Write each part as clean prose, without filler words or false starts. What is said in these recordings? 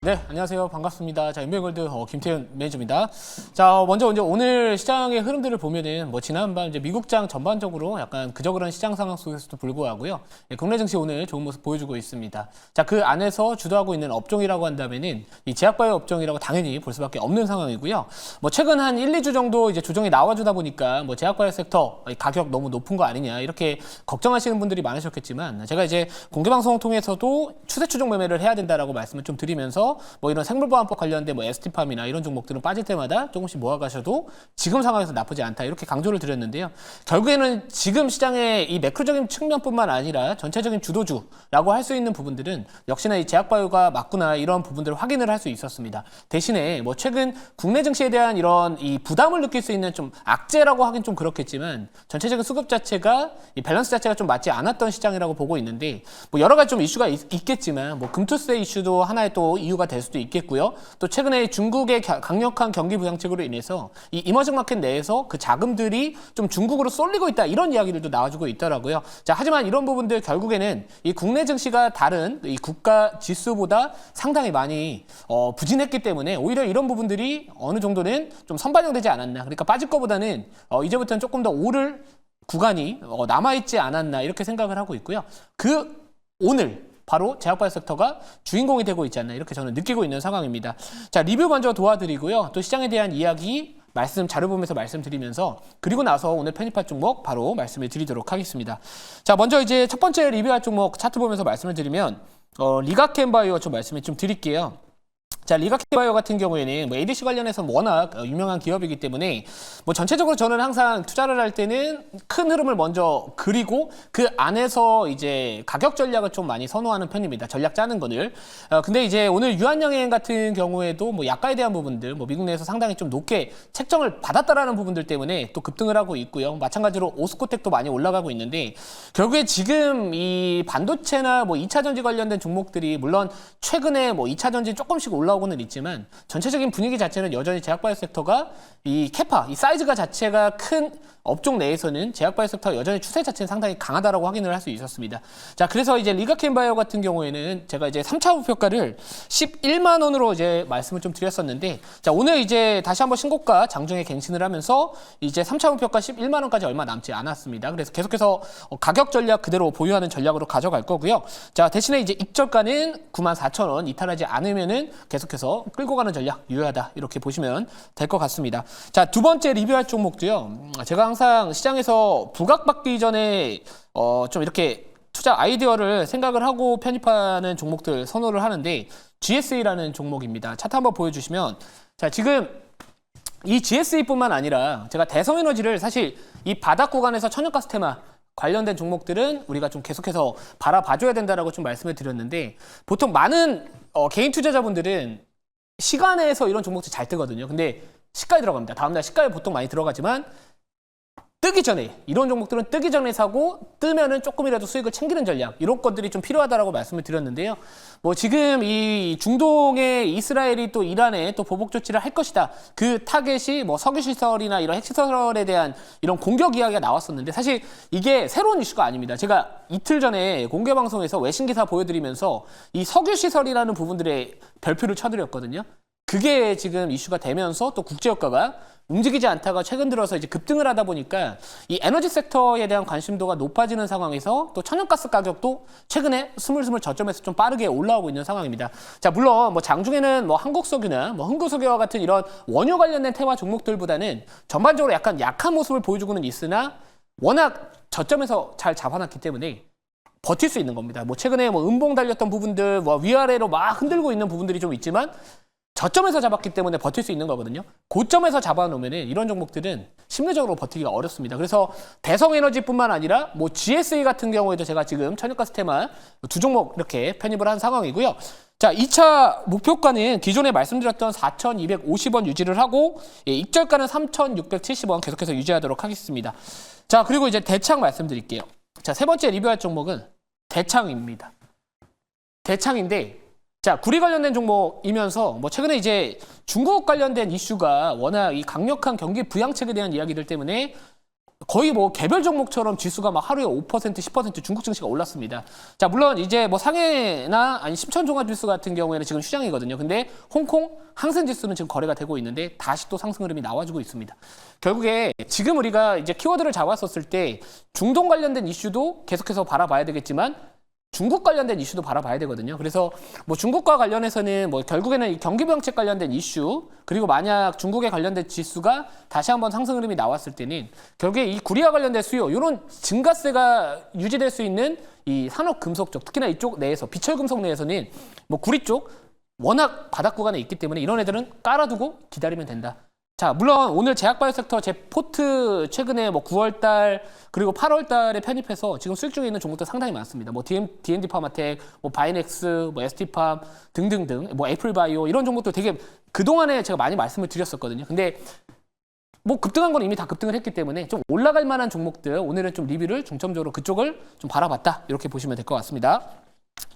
네, 안녕하세요. 반갑습니다. 자, 인베골드 김태현 매니저입니다. 자, 먼저 오늘 시장의 흐름들을 보면은 지난번 이제 미국장 전반적으로 약간 그저그런 시장 상황 속에서도 불구하고요. 국내 증시 오늘 좋은 모습 보여주고 있습니다. 자, 그 안에서 주도하고 있는 업종이라고 한다면은 이 제약바이오 업종이라고 당연히 볼 수밖에 없는 상황이고요. 최근 한 1, 2주 정도 이제 조정이 나와주다 보니까 제약바이오 섹터 가격 너무 높은 거 아니냐 이렇게 걱정하시는 분들이 많으셨겠지만 제가 이제 공개방송을 통해서도 추세 추종 매매를 해야 된다라고 말씀을 좀 드리면서 이런 생물보안법 관련된 ST팜이나 이런 종목들은 빠질 때마다 조금씩 모아가셔도 지금 상황에서 나쁘지 않다 이렇게 강조를 드렸는데요. 결국에는 지금 시장의 이 매크로적인 측면뿐만 아니라 전체적인 주도주라고 할 수 있는 부분들은 역시나 이 제약바이오가 맞구나 이런 부분들을 확인을 할 수 있었습니다. 대신에 최근 국내 증시에 대한 이런 이 부담을 느낄 수 있는 좀 악재라고 하긴 좀 그렇겠지만 전체적인 수급 자체가 이 밸런스 자체가 좀 맞지 않았던 시장이라고 보고 있는데 여러 가지 좀 이슈가 있겠지만 금투세 이슈도 하나의 또 이유가 될 수도 있겠고요. 또 최근에 중국의 강력한 경기 부양책으로 인해서 이 이머징 마켓 내에서 그 자금들이 좀 중국으로 쏠리고 있다 이런 이야기들도 나와주고 있더라고요. 자, 하지만 이런 부분들 결국에는 이 국내 증시가 다른 이 국가 지수보다 상당히 많이 부진했기 때문에 오히려 이런 부분들이 어느 정도는 좀 선반영되지 않았나. 그러니까 빠질 거보다는 이제부터는 조금 더 오를 구간이 남아있지 않았나 이렇게 생각을 하고 있고요. 오늘 바로 제약바이오 섹터가 주인공이 되고 있지 않나 이렇게 저는 느끼고 있는 상황입니다. 자, 리뷰 먼저 도와드리고요. 또 시장에 대한 이야기 자료 보면서 말씀드리면서 그리고 나서 오늘 편입할 종목 바로 말씀을 드리도록 하겠습니다. 자, 먼저 이제 첫 번째 리뷰할 종목 차트 보면서 말씀을 드리면 리가켄바이오 좀 말씀을 좀 드릴게요. 자, 리가켄바이오 같은 경우에는 ADC 관련해서 워낙 유명한 기업이기 때문에 전체적으로 저는 항상 투자를 할 때는 큰 흐름을 먼저 그리고 그 안에서 이제 가격 전략을 좀 많이 선호하는 편입니다. 전략 짜는 거를. 근데 이제 오늘 유한양행 같은 경우에도 약가에 대한 부분들 미국 내에서 상당히 좀 높게 책정을 받았다라는 부분들 때문에 또 급등을 하고 있고요. 마찬가지로 오스코텍도 많이 올라가고 있는데 결국에 지금 이 반도체나 2차 전지 관련된 종목들이 물론 최근에 2차 전지 조금씩 올라오고는 있지만 전체적인 분위기 자체는 여전히 제약바이오 섹터가 이 사이즈가 자체가 큰 업종 내에서는 제약바이오 섹터 여전히 추세 자체는 상당히 강하다라고 확인을 할 수 있었습니다. 자, 그래서 이제 리가켄바이오 같은 경우에는 제가 이제 3차 목표가를 11만 원으로 이제 말씀을 좀 드렸었는데 자, 오늘 이제 다시 한번 신고가 장중에 갱신을 하면서 이제 3차 목표가 11만 원까지 얼마 남지 않았습니다. 그래서 계속해서 가격 전략 그대로 보유하는 전략으로 가져갈 거고요. 자, 대신에 이제 익절가는 94,000원 이탈하지 않으면은 계속해서 끌고 가는 전략 유효하다 이렇게 보시면 될 것 같습니다. 자, 두 번째 리뷰할 종목도요. 제가 항상 시장에서 부각받기 전에 좀 이렇게 투자 아이디어를 생각을 하고 편입하는 종목들 선호를 하는데 GSA라는 종목입니다. 차트 한번 보여주시면 자, 지금 이 GSA뿐만 아니라 제가 대성에너지를 사실 이 바닥 구간에서 천연가스 테마 관련된 종목들은 우리가 좀 계속해서 바라봐줘야 된다라고 좀 말씀을 드렸는데 보통 많은 개인 투자자분들은 시간에서 이런 종목들 잘 뜨거든요. 근데 시가에 들어갑니다. 다음날 시가에 보통 많이 들어가지만 뜨기 전에 이런 종목들은 뜨기 전에 사고 뜨면은 조금이라도 수익을 챙기는 전략 이런 것들이 좀 필요하다라고 말씀을 드렸는데요. 지금 이 중동에 이스라엘이 또 이란에 또 보복 조치를 할 것이다. 그 타겟이 석유 시설이나 이런 핵시설에 대한 이런 공격 이야기가 나왔었는데 사실 이게 새로운 이슈가 아닙니다. 제가 이틀 전에 공개 방송에서 외신 기사 보여드리면서 이 석유 시설이라는 부분들의 별표를 쳐드렸거든요. 그게 지금 이슈가 되면서 또 국제유가가 움직이지 않다가 최근 들어서 이제 급등을 하다 보니까 이 에너지 섹터에 대한 관심도가 높아지는 상황에서 또 천연가스 가격도 최근에 스물스물 저점에서 좀 빠르게 올라오고 있는 상황입니다. 자, 물론 장중에는 한국석유나 흥구석유와 같은 이런 원유 관련된 테마 종목들보다는 전반적으로 약간 약한 모습을 보여주고는 있으나 워낙 저점에서 잘 잡아놨기 때문에 버틸 수 있는 겁니다. 최근에 음봉 달렸던 부분들 위아래로 막 흔들고 있는 부분들이 좀 있지만 저점에서 잡았기 때문에 버틸 수 있는 거거든요. 고점에서 잡아놓으면 이런 종목들은 심리적으로 버티기가 어렵습니다. 그래서 대성에너지뿐만 아니라 GSA 같은 경우에도 제가 지금 천연가스 테마 두 종목 이렇게 편입을 한 상황이고요. 자, 2차 목표가는 기존에 말씀드렸던 4,250원 유지를 하고 익절가는 3,670원 계속해서 유지하도록 하겠습니다. 자, 그리고 이제 대창 말씀드릴게요. 자, 세 번째 리뷰할 종목은 대창입니다. 대창인데 자, 구리 관련된 종목이면서 최근에 이제 중국 관련된 이슈가 워낙 이 강력한 경기 부양책에 대한 이야기들 때문에 거의 뭐 개별 종목처럼 지수가 막 하루에 5%, 10% 중국 증시가 올랐습니다. 자, 물론 이제 뭐 상해나 아니 심천종합지수 같은 경우에는 지금 휴장이거든요. 근데 홍콩 항생지수는 지금 거래가 되고 있는데 다시 또 상승 흐름이 나와주고 있습니다. 결국에 지금 우리가 이제 키워드를 잡았었을 때 중동 관련된 이슈도 계속해서 바라봐야 되겠지만 중국 관련된 이슈도 바라봐야 되거든요. 그래서 뭐 중국과 관련해서는 뭐 결국에는 이 경기부양책 관련된 이슈 그리고 만약 중국에 관련된 지수가 다시 한번 상승 흐름이 나왔을 때는 결국에 이 구리와 관련된 수요 이런 증가세가 유지될 수 있는 이 산업금속 쪽 특히나 이쪽 내에서 비철금속 내에서는 뭐 구리 쪽 워낙 바닥 구간에 있기 때문에 이런 애들은 깔아두고 기다리면 된다. 자, 물론 오늘 제약바이오 섹터 제 포트 최근에 뭐 9월 달 그리고 8월 달에 편입해서 지금 수익 중에 있는 종목들 상당히 많습니다. 뭐 D&D 파마텍, 뭐 바이넥스, 뭐 ST팜 등등등, 뭐 애플바이오 이런 종목들 되게 그동안에 제가 많이 말씀을 드렸었거든요. 근데 뭐 급등한 건 이미 다 급등을 했기 때문에 좀 올라갈 만한 종목들 오늘은 좀 리뷰를 중점적으로 그쪽을 좀 바라봤다. 이렇게 보시면 될 것 같습니다.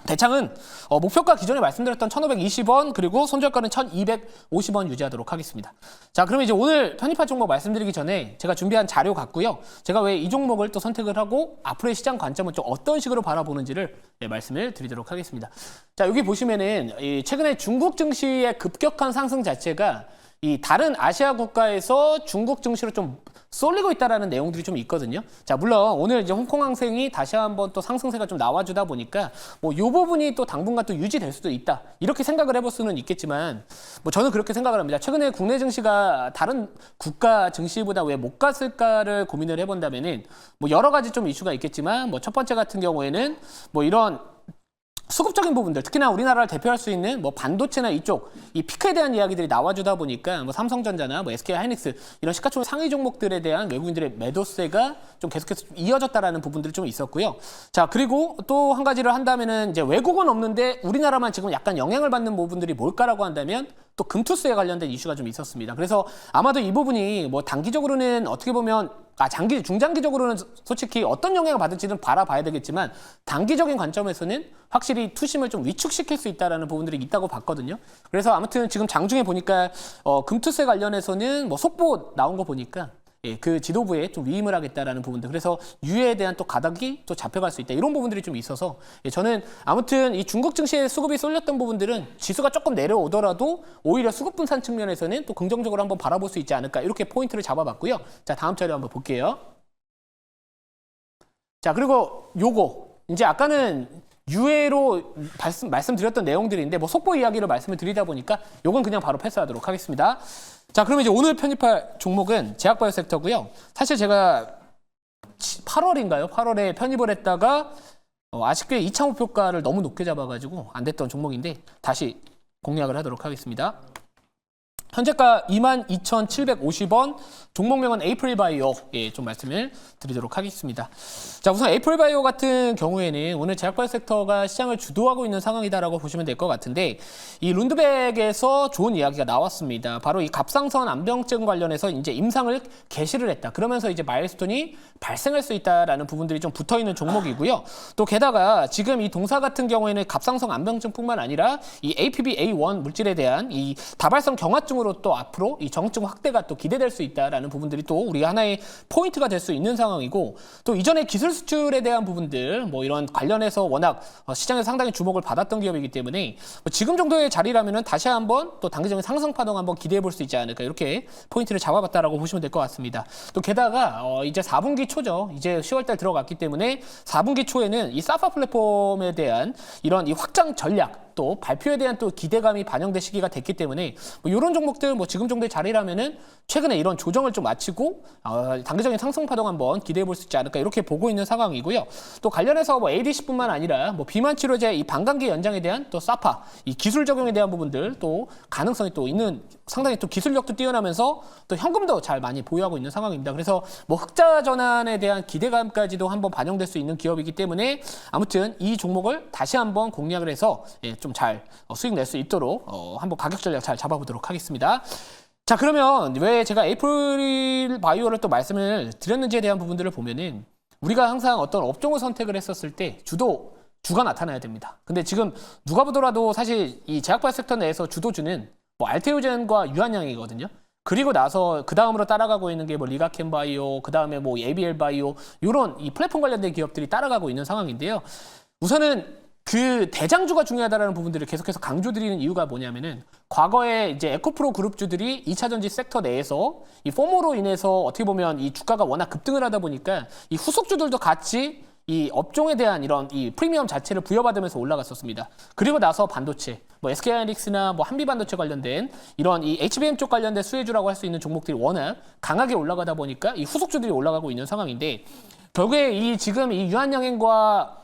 대창은 목표가 기존에 말씀드렸던 1,520원 그리고 손절가는 1,250원 유지하도록 하겠습니다. 자, 그러면 이제 오늘 편입할 종목 말씀드리기 전에 제가 준비한 자료 같고요. 제가 왜 이 종목을 또 선택을 하고 앞으로의 시장 관점은 좀 어떤 식으로 바라보는지를 말씀을 드리도록 하겠습니다. 자, 여기 보시면은 최근에 중국 증시의 급격한 상승 자체가 이 다른 아시아 국가에서 중국 증시로 좀 쏠리고 있다라는 내용들이 좀 있거든요. 자, 물론 오늘 이제 홍콩 항생이 다시 한번 또 상승세가 좀 나와주다 보니까 뭐 요 부분이 또 당분간 또 유지될 수도 있다. 이렇게 생각을 해볼 수는 있겠지만 뭐 저는 그렇게 생각을 합니다. 최근에 국내 증시가 다른 국가 증시보다 왜 못 갔을까를 고민을 해본다면은 뭐 여러 가지 좀 이슈가 있겠지만 뭐 첫 번째 같은 경우에는 뭐 이런 수급적인 부분들, 특히나 우리나라를 대표할 수 있는 뭐 반도체나 이쪽 이 피크에 대한 이야기들이 나와주다 보니까 뭐 삼성전자나 뭐 SK하이닉스 이런 시가총액 상위 종목들에 대한 외국인들의 매도세가 좀 계속해서 좀 이어졌다라는 부분들이 좀 있었고요. 자, 그리고 또 한 가지를 한다면은 이제 외국은 없는데 우리나라만 지금 약간 영향을 받는 부분들이 뭘까라고 한다면 또 금투세에 관련된 이슈가 좀 있었습니다. 그래서 아마도 이 부분이 뭐 단기적으로는 어떻게 보면 중장기적으로는 솔직히 어떤 영향을 받을지는 바라봐야 되겠지만 단기적인 관점에서는 확실히 투심을 좀 위축시킬 수 있다는 부분들이 있다고 봤거든요. 그래서 아무튼 지금 장중에 보니까 금투세 관련해서는 뭐 속보 나온 거 보니까 그 지도부에 좀 위임을 하겠다라는 부분들. 그래서 유예에 대한 또 가닥이 또 잡혀갈 수 있다. 이런 부분들이 좀 있어서 저는 아무튼 이 중국 증시에 수급이 쏠렸던 부분들은 지수가 조금 내려오더라도 오히려 수급 분산 측면에서는 또 긍정적으로 한번 바라볼 수 있지 않을까. 이렇게 포인트를 잡아봤고요. 자, 다음 자료 한번 볼게요. 자, 그리고 요거 이제 아까는 유예로 말씀드렸던 내용들인데 뭐 속보 이야기를 말씀을 드리다 보니까 요건 그냥 바로 패스하도록 하겠습니다. 자, 그러면 이제 오늘 편입할 종목은 제약바이오 섹터고요. 사실 제가 8월인가요? 8월에 편입을 했다가 아쉽게 2차 목표가를 너무 높게 잡아가지고 안 됐던 종목인데 다시 공략을 하도록 하겠습니다. 현재가 22,750원, 종목명은 에이프릴바이오 좀 말씀을 드리도록 하겠습니다. 자, 우선 에이프릴바이오 같은 경우에는 오늘 제약바이오 섹터가 시장을 주도하고 있는 상황이다라고 보시면 될 것 같은데 이 룬드백에서 좋은 이야기가 나왔습니다. 바로 이 갑상선 암병증 관련해서 이제 임상을 개시를 했다. 그러면서 이제 마일스톤이 발생할 수 있다라는 부분들이 좀 붙어있는 종목이고요. 또 게다가 지금 이 동사 같은 경우에는 갑상선 암병증뿐만 아니라 이 APB-A1 물질에 대한 이 다발성 경화증 으로 또 앞으로 이 정증 확대가 또 기대될 수 있다라는 부분들이 또 우리 하나의 포인트가 될 수 있는 상황이고 또 이전에 기술 수출에 대한 부분들 뭐 이런 관련해서 워낙 시장에서 상당히 주목을 받았던 기업이기 때문에 지금 정도의 자리라면은 다시 한번 또 단기적인 상승 파동 한번 기대해 볼 수 있지 않을까 이렇게 포인트를 잡아봤다라고 보시면 될 것 같습니다. 또 게다가 이제 4분기 초죠. 이제 10월달 들어갔기 때문에 4분기 초에는 이 사파 플랫폼에 대한 이런 이 확장 전략 또 발표에 대한 또 기대감이 반영될 시기가 됐기 때문에 뭐 이런 종목들 뭐 지금 정도의 자리라면은 최근에 이런 조정을 좀 마치고 단기적인 상승 파동 한번 기대해 볼 수 있지 않을까 이렇게 보고 있는 상황이고요. 또 관련해서 뭐 ADC뿐만 아니라 뭐 비만 치료제 이 방광기 연장에 대한 또 사파 이 기술 적용에 대한 부분들 또 가능성이 또 있는 상당히 또 기술력도 뛰어나면서 또 현금도 잘 많이 보유하고 있는 상황입니다. 그래서 뭐 흑자 전환에 대한 기대감까지도 한번 반영될 수 있는 기업이기 때문에 아무튼 이 종목을 다시 한번 공략을 해서 좀 잘 수익 낼 수 있도록 한번 가격 전략 잘 잡아보도록 하겠습니다. 자, 그러면 왜 제가 에이프릴 바이오를 또 말씀을 드렸는지에 대한 부분들을 보면은 우리가 항상 어떤 업종을 선택을 했었을 때 주가 나타나야 됩니다. 근데 지금 누가 보더라도 사실 이 제약바이오 섹터 내에서 주도주는 뭐 알테오젠과 유한양이거든요. 그리고 나서 그 다음으로 따라가고 있는 게 뭐 리가켄 바이오, 그 다음에 뭐 ABL 바이오 이런 이 플랫폼 관련된 기업들이 따라가고 있는 상황인데요. 우선은 그 대장주가 중요하다라는 부분들을 계속해서 강조드리는 이유가 뭐냐면은 과거에 이제 에코프로 그룹주들이 2차 전지 섹터 내에서 이 포모로 인해서 어떻게 보면 이 주가가 워낙 급등을 하다 보니까 이 후속주들도 같이 이 업종에 대한 이런 이 프리미엄 자체를 부여받으면서 올라갔었습니다. 그리고 나서 반도체, 뭐 SK하이닉스나 뭐 한비반도체 관련된 이런 이 HBM 쪽 관련된 수혜주라고 할 수 있는 종목들이 워낙 강하게 올라가다 보니까 이 후속주들이 올라가고 있는 상황인데 결국에 이 지금 이 유한양행과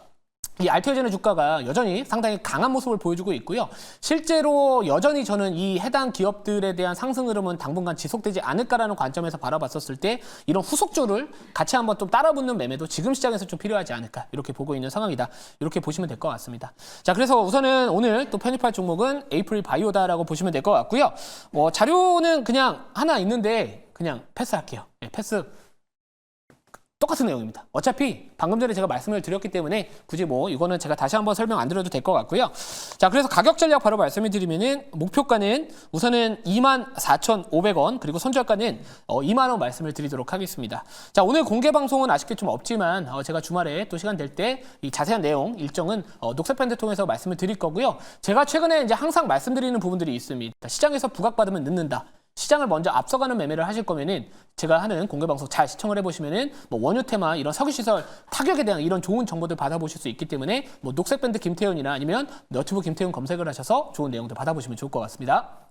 이 알테오젠의 주가가 여전히 상당히 강한 모습을 보여주고 있고요. 실제로 여전히 저는 이 해당 기업들에 대한 상승 흐름은 당분간 지속되지 않을까라는 관점에서 바라봤었을 때 이런 후속주를 같이 한번 좀 따라붙는 매매도 지금 시장에서 좀 필요하지 않을까 이렇게 보고 있는 상황이다. 이렇게 보시면 될 것 같습니다. 자, 그래서 우선은 오늘 또 편입할 종목은 에이프릴 바이오다라고 보시면 될 것 같고요. 자료는 그냥 하나 있는데 그냥 패스할게요. 네, 패스. 똑같은 내용입니다. 어차피 방금 전에 제가 말씀을 드렸기 때문에 굳이 뭐 이거는 제가 다시 한번 설명 안 드려도 될 것 같고요. 자, 그래서 가격 전략 바로 말씀을 드리면은 목표가는 우선은 24,500원 그리고 손절가는 2만 원 말씀을 드리도록 하겠습니다. 자, 오늘 공개 방송은 아쉽게 좀 없지만 제가 주말에 또 시간 될 때 이 자세한 내용 일정은 녹색 밴드 통해서 말씀을 드릴 거고요. 제가 최근에 이제 항상 말씀드리는 부분들이 있습니다. 시장에서 부각받으면 늦는다. 시장을 먼저 앞서가는 매매를 하실 거면은 제가 하는 공개 방송 잘 시청을 해보시면은 뭐 원유 테마 이런 석유 시설 타격에 대한 이런 좋은 정보들 받아보실 수 있기 때문에 뭐 녹색 밴드 김태훈이나 아니면 너튜브 김태훈 검색을 하셔서 좋은 내용들 받아보시면 좋을 것 같습니다.